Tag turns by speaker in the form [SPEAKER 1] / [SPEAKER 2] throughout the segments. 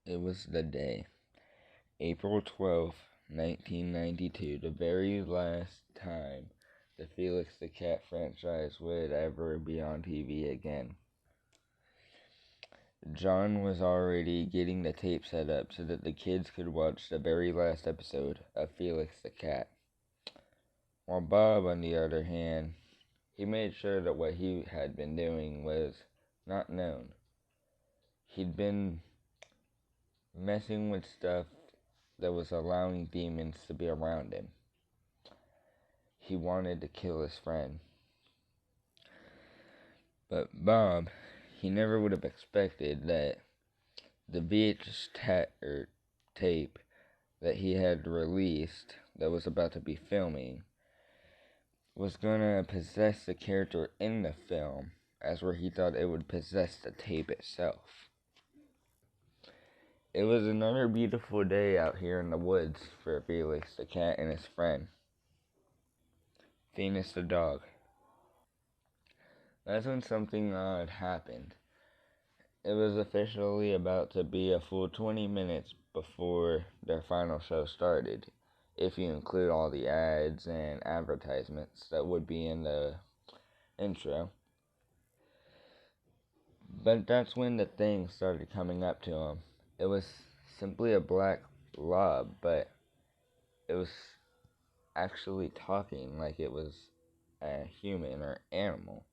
[SPEAKER 1] It was the day, April 12th, 1992, the very last time the Felix the Cat franchise would ever be on TV again. John was already getting the tape set up so that the kids could watch the very last episode of Felix the Cat. While Bob, on the other hand, he made sure that what he had been doing was not known. He'd been messing with stuff that was allowing demons to be around him. He wanted to kill his friend. But Bob, he never would have expected that the tape that he had released that was about to be filming was gonna possess the character in the film, as where he thought it would possess the tape itself. It was another beautiful day out here in the woods for Felix the cat and his friend, Venus the dog. That's when something odd happened. It was officially about to be a full 20 minutes before their final show started, if you include all the ads and advertisements that would be in the intro. But that's when the thing started coming up to him. It was simply a black blob, but it was actually talking like it was a human or animal.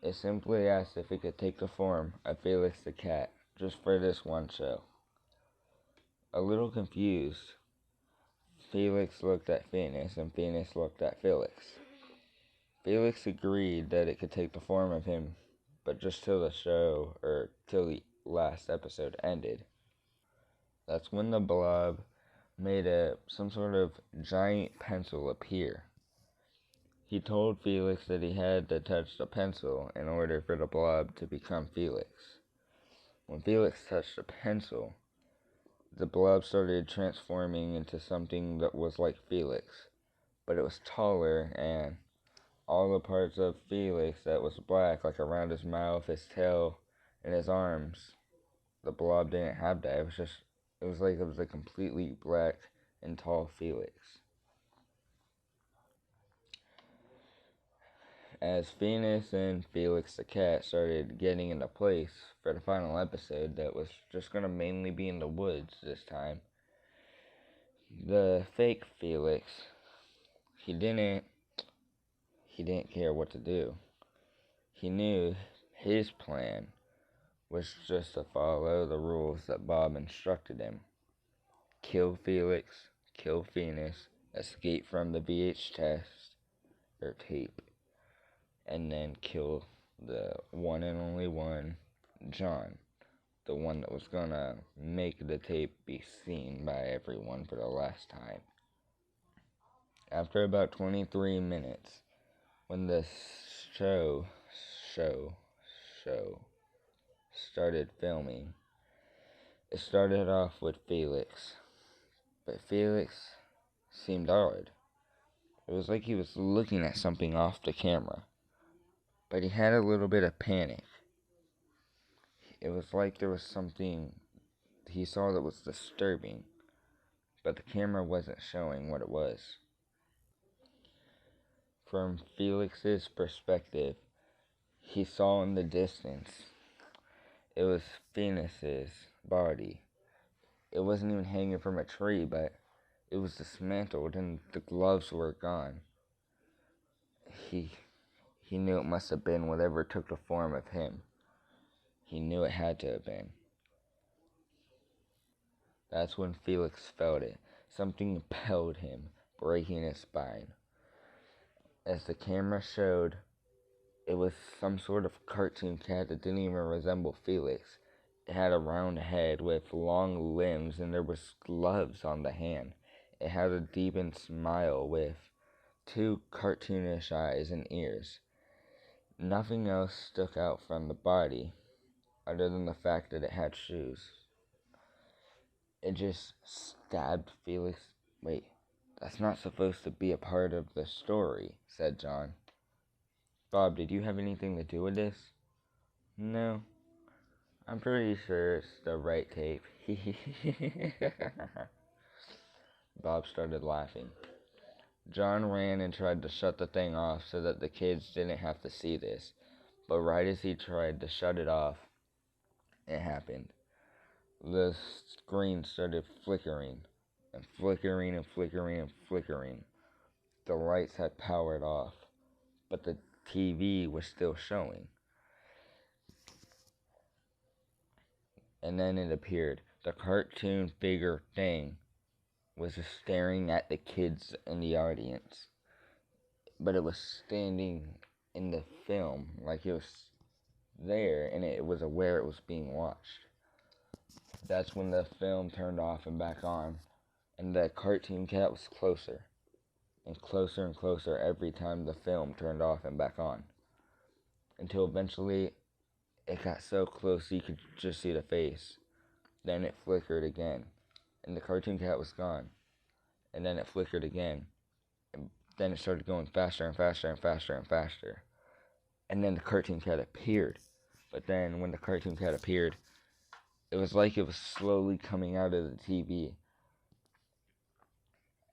[SPEAKER 1] It simply asked if it could take the form of Felix the cat, just for this one show. A little confused, Felix looked at Venus, and Venus looked at Felix. Felix agreed that it could take the form of him, but just till the show, or till the last episode ended. That's when the blob made some sort of giant pencil appear. He told Felix that he had to touch the pencil in order for the blob to become Felix. When Felix touched the pencil, the blob started transforming into something that was like Felix, but it was taller, and all the parts of Felix that was black, like around his mouth, his tail, and his arms, the blob didn't have that. It was like it was a completely black and tall Felix. As Venus and Felix the cat started getting into place for the final episode that was just going to mainly be in the woods this time, the fake Felix, he didn't care what to do. He knew his plan was just to follow the rules that Bob instructed him. Kill Felix, kill Venus, escape from the VHS or tape, and then kill the one and only one, John, the one that was gonna make the tape be seen by everyone for the last time. After about 23 minutes, when the show started filming, it started off with Felix, but Felix seemed odd. It was like he was looking at something off the camera, but he had a little bit of panic. It was like there was something he saw that was disturbing, but the camera wasn't showing what it was. From Felix's perspective, he saw in the distance, it was Venus's body. It wasn't even hanging from a tree, but it was dismantled and the gloves were gone. He knew it must have been whatever took the form of him. He knew it had to have been. That's when Felix felt it. Something impelled him, breaking his spine. As the camera showed, it was some sort of cartoon cat that didn't even resemble Felix. It had a round head with long limbs, and there was gloves on the hand. It had a deepened smile with two cartoonish eyes and ears. Nothing else stuck out from the body, other than the fact that it had shoes. It just stabbed Felix. Wait, that's not supposed to be a part of the story, said John. Bob, did you have anything to do with this? No. I'm pretty sure it's the right tape. Bob started laughing. John ran and tried to shut the thing off so that the kids didn't have to see this. But right as he tried to shut it off, it happened. The screen started flickering and flickering and flickering and flickering. The lights had powered off, but the TV was still showing. And then it appeared. The cartoon figure thing was just staring at the kids in the audience. But it was standing in the film like it was there and it was aware it was being watched. That's when the film turned off and back on, and the cartoon cat was closer and closer and closer every time the film turned off and back on, until eventually it got so close you could just see the face. Then it flickered again, and the cartoon cat was gone. And then it flickered again, and then it started going faster and faster and faster and faster. And then the cartoon cat appeared. But then when the cartoon cat appeared, it was like it was slowly coming out of the TV.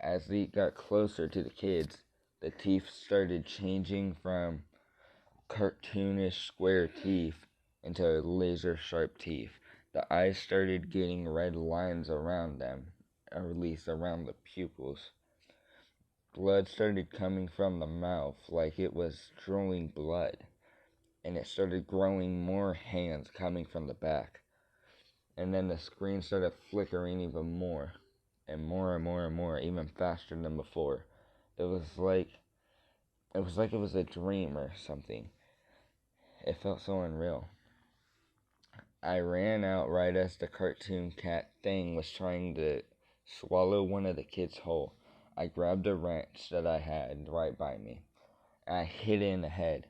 [SPEAKER 1] As it got closer to the kids, the teeth started changing from cartoonish square teeth into laser sharp teeth. The eyes started getting red lines around them, or at least around the pupils. Blood started coming from the mouth like it was drooling blood, and it started growing more hands coming from the back. And then the screen started flickering even more, and more and more and more, even faster than before. It was like it was a dream or something. It felt so unreal. I ran out right as the cartoon cat thing was trying to swallow one of the kids whole. I grabbed a wrench that I had right by me, and I hit it in the head,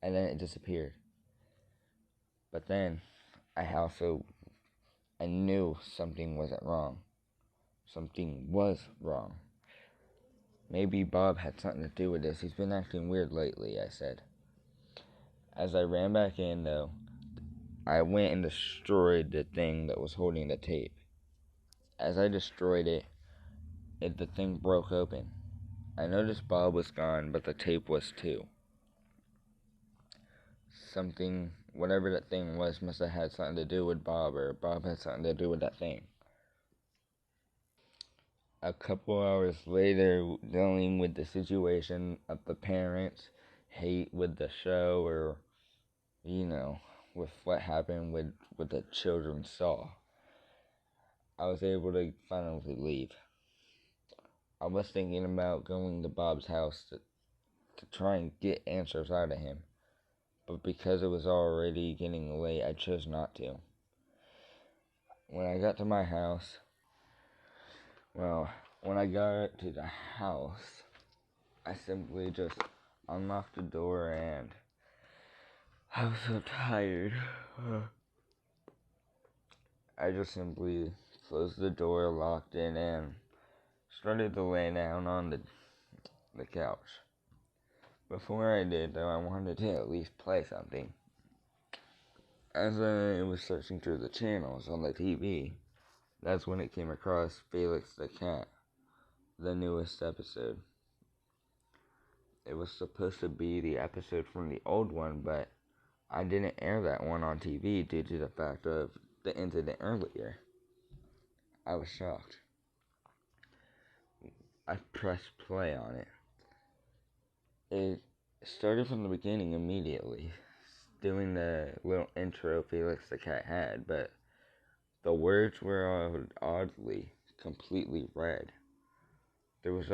[SPEAKER 1] and then it disappeared. But then, I knew something wasn't wrong. Something was wrong. Maybe Bob had something to do with this. He's been acting weird lately, I said. As I ran back in, though, I went and destroyed the thing that was holding the tape. As I destroyed it, the thing broke open. I noticed Bob was gone, but the tape was too. Something, whatever that thing was, must have had something to do with Bob, or Bob had something to do with that thing. A couple hours later, dealing with the situation of the parents' hate with the show, or, with what happened with the children saw, I was able to finally leave. I was thinking about going to Bob's house to try and get answers out of him, but because it was already getting late, I chose not to. When I got to my house, when I got to the house, I simply just unlocked the door and I was so tired. I just simply closed the door, locked it, and started to lay down on the couch. Before I did, though, I wanted to at least play something. As I was searching through the channels on the TV, that's when it came across Felix the Cat, the newest episode. It was supposed to be the episode from the old one, but I didn't air that one on TV due to the fact of the incident earlier. I was shocked. I pressed play on it. It started from the beginning immediately, doing the little intro Felix the Cat had, but the words were oddly completely red. There was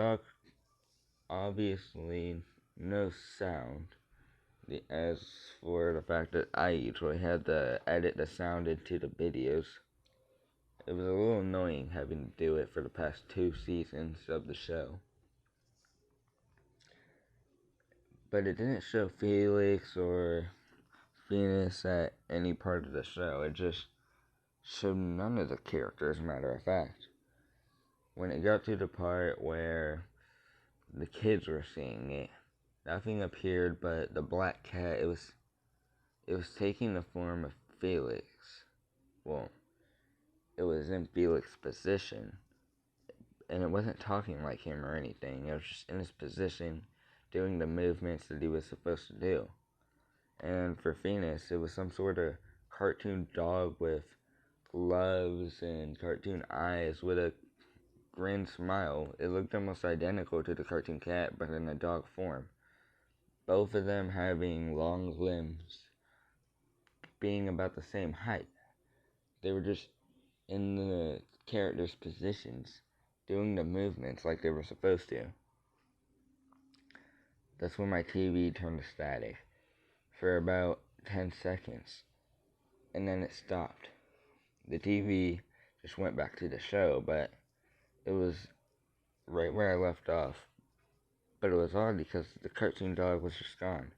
[SPEAKER 1] obviously no sound, as for the fact that I usually had to edit the sound into the videos. It was a little annoying having to do it for the past 2 seasons of the show. But it didn't show Felix or Venus at any part of the show. It just showed none of the characters, as a matter of fact. When it got to the part where the kids were seeing it, nothing appeared but the black cat. It was taking the form of Felix. well, it was in Felix's position, and it wasn't talking like him or anything. It was just in his position, doing the movements that he was supposed to do. And for Phoenix, it was some sort of cartoon dog with gloves and cartoon eyes with a grin smile. It looked almost identical to the cartoon cat, but in a dog form. Both of them having long limbs, being about the same height. They were just in the characters' positions, doing the movements like they were supposed to. That's when my TV turned to static for about 10 seconds, and then it stopped. The TV just went back to the show, but it was right where I left off. But it was odd because the cartoon dog was just gone.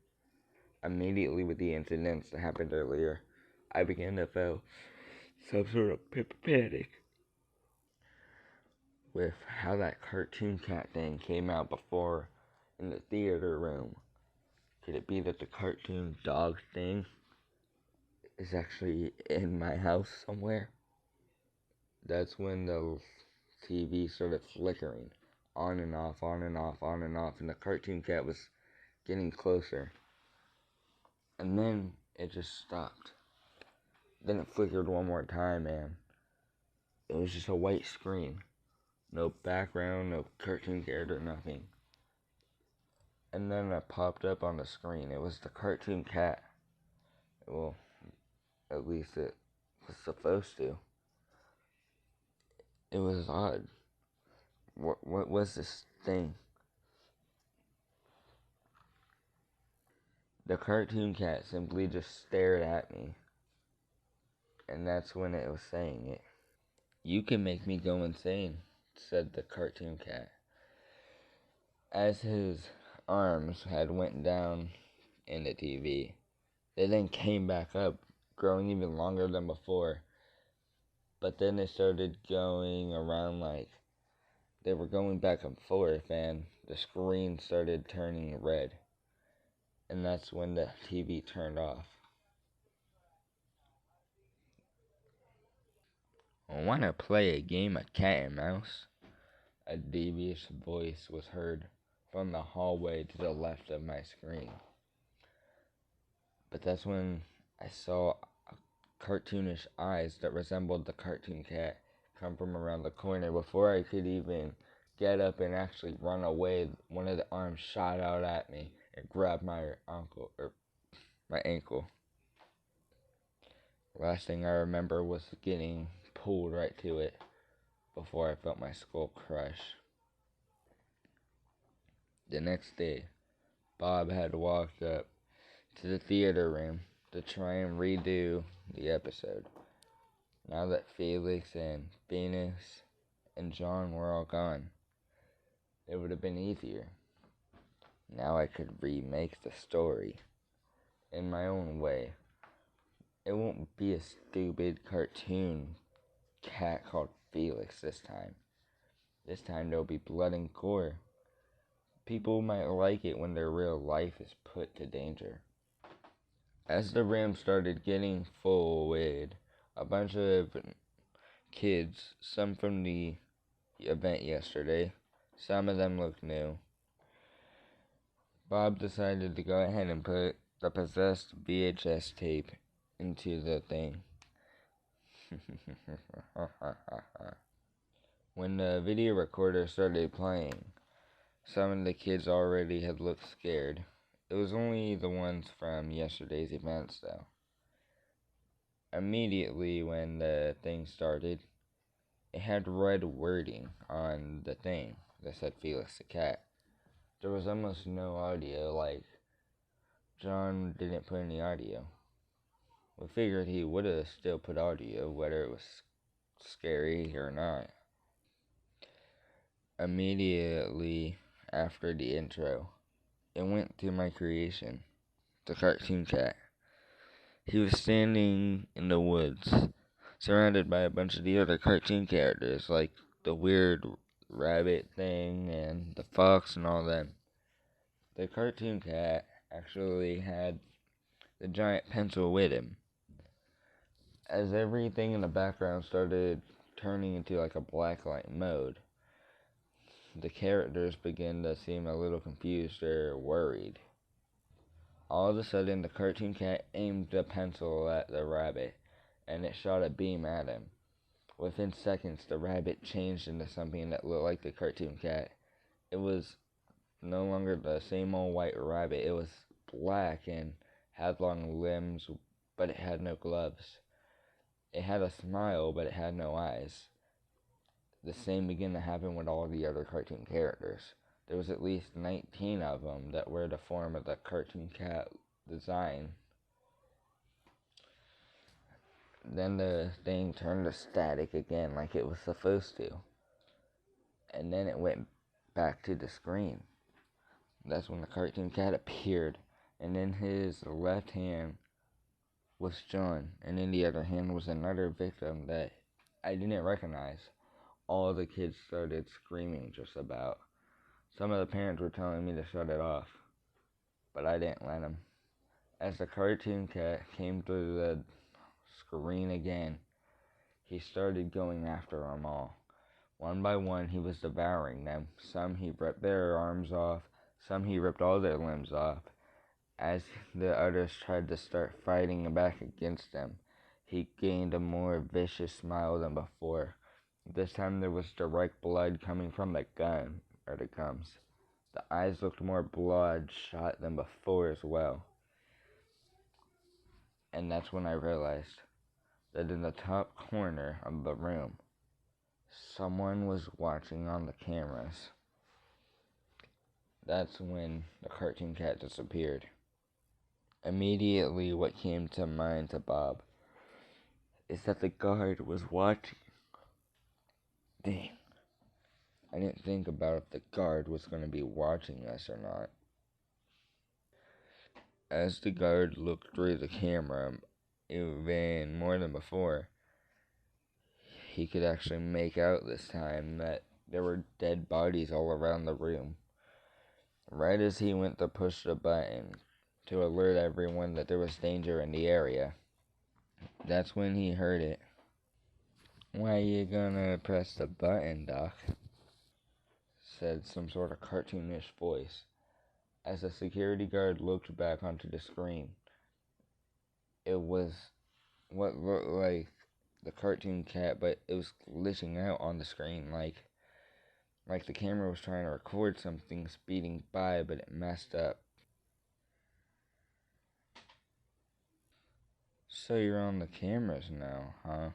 [SPEAKER 1] Immediately with the incidents that happened earlier, I began to feel some sort of panic with how that cartoon cat thing came out before in the theater room. Could it be that the cartoon dog thing is actually in my house somewhere? That's when the TV started flickering on and off, on and off, on and off, and the cartoon cat was getting closer. And then it just stopped. Then it flickered one more time, and it was just a white screen. No background, no cartoon character, nothing. And then it popped up on the screen. It was the cartoon cat. Well, at least it was supposed to. It was odd. What was this thing? The cartoon cat simply just stared at me. And that's when it was saying it. "You can make me go insane," said the cartoon cat. As his arms had went down in the TV, they then came back up, growing even longer than before. But then they started going around like they were going back and forth, and the screen started turning red. And that's when the TV turned off. "I want to play a game of cat and mouse," a devious voice was heard from the hallway to the left of my screen. But that's when I saw cartoonish eyes that resembled the cartoon cat come from around the corner. Before I could even get up and actually run away, one of the arms shot out at me and grabbed my ankle. Last thing I remember was getting pulled right to it before I felt my skull crush. The next day, Bob had walked up to the theater room to try and redo the episode. Now that Felix and Phoenix and John were all gone, it would have been easier. Now I could remake the story in my own way. It won't be a stupid cartoon cat called Felix this time. This time there'll be blood and gore. People might like it when their real life is put to danger. As the room started getting full with a bunch of kids, some from the event yesterday, some of them looked new, Bob decided to go ahead and put the possessed VHS tape into the thing. When the video recorder started playing, some of the kids already had looked scared. It was only the ones from yesterday's events, though. Immediately when the thing started, it had red wording on the thing that said Felix the Cat. There was almost no audio, like John didn't put any audio. We figured he would have still put audio, whether it was scary or not. Immediately after the intro, it went to my creation, the cartoon cat. He was standing in the woods, surrounded by a bunch of the other cartoon characters, like the weird rabbit thing and the fox and all them. The cartoon cat actually had the giant pencil with him. As everything in the background started turning into like a blacklight mode, the characters began to seem a little confused or worried. All of a sudden, the cartoon cat aimed a pencil at the rabbit, and it shot a beam at him. Within seconds, the rabbit changed into something that looked like the cartoon cat. It was no longer the same old white rabbit. It was black and had long limbs, but it had no gloves. It had a smile, but it had no eyes. The same began to happen with all the other cartoon characters. There was at least 19 of them that were the form of the cartoon cat design. Then the thing turned to static again like it was supposed to. And then it went back to the screen. That's when the cartoon cat appeared. And in his left hand was John. And in the other hand was another victim that I didn't recognize. All the kids started screaming just about. Some of the parents were telling me to shut it off, but I didn't let them. As the cartoon cat came through the screen again, he started going after them all. One by one, he was devouring them. Some he ripped their arms off, some he ripped all their limbs off. As the others tried to start fighting back against him, he gained a more vicious smile than before. This time there was direct blood coming from the gun, or the gums. The eyes looked more bloodshot than before as well. And that's when I realized that in the top corner of the room, someone was watching on the cameras. That's when the cartoon cat disappeared. Immediately, what came to mind to Bob is that the guard was watching. Dang. I didn't think about if the guard was going to be watching us or not. As the guard looked through the camera, even more than before, he could actually make out this time that there were dead bodies all around the room. Right as he went to push the button to alert everyone that there was danger in the area, that's when he heard it. "Why you gonna press the button, Doc?" said some sort of cartoonish voice. As the security guard looked back onto the screen, it was what looked like the cartoon cat, but it was glitching out on the screen like the camera was trying to record something speeding by, but it messed up. "So you're on the cameras now, huh?"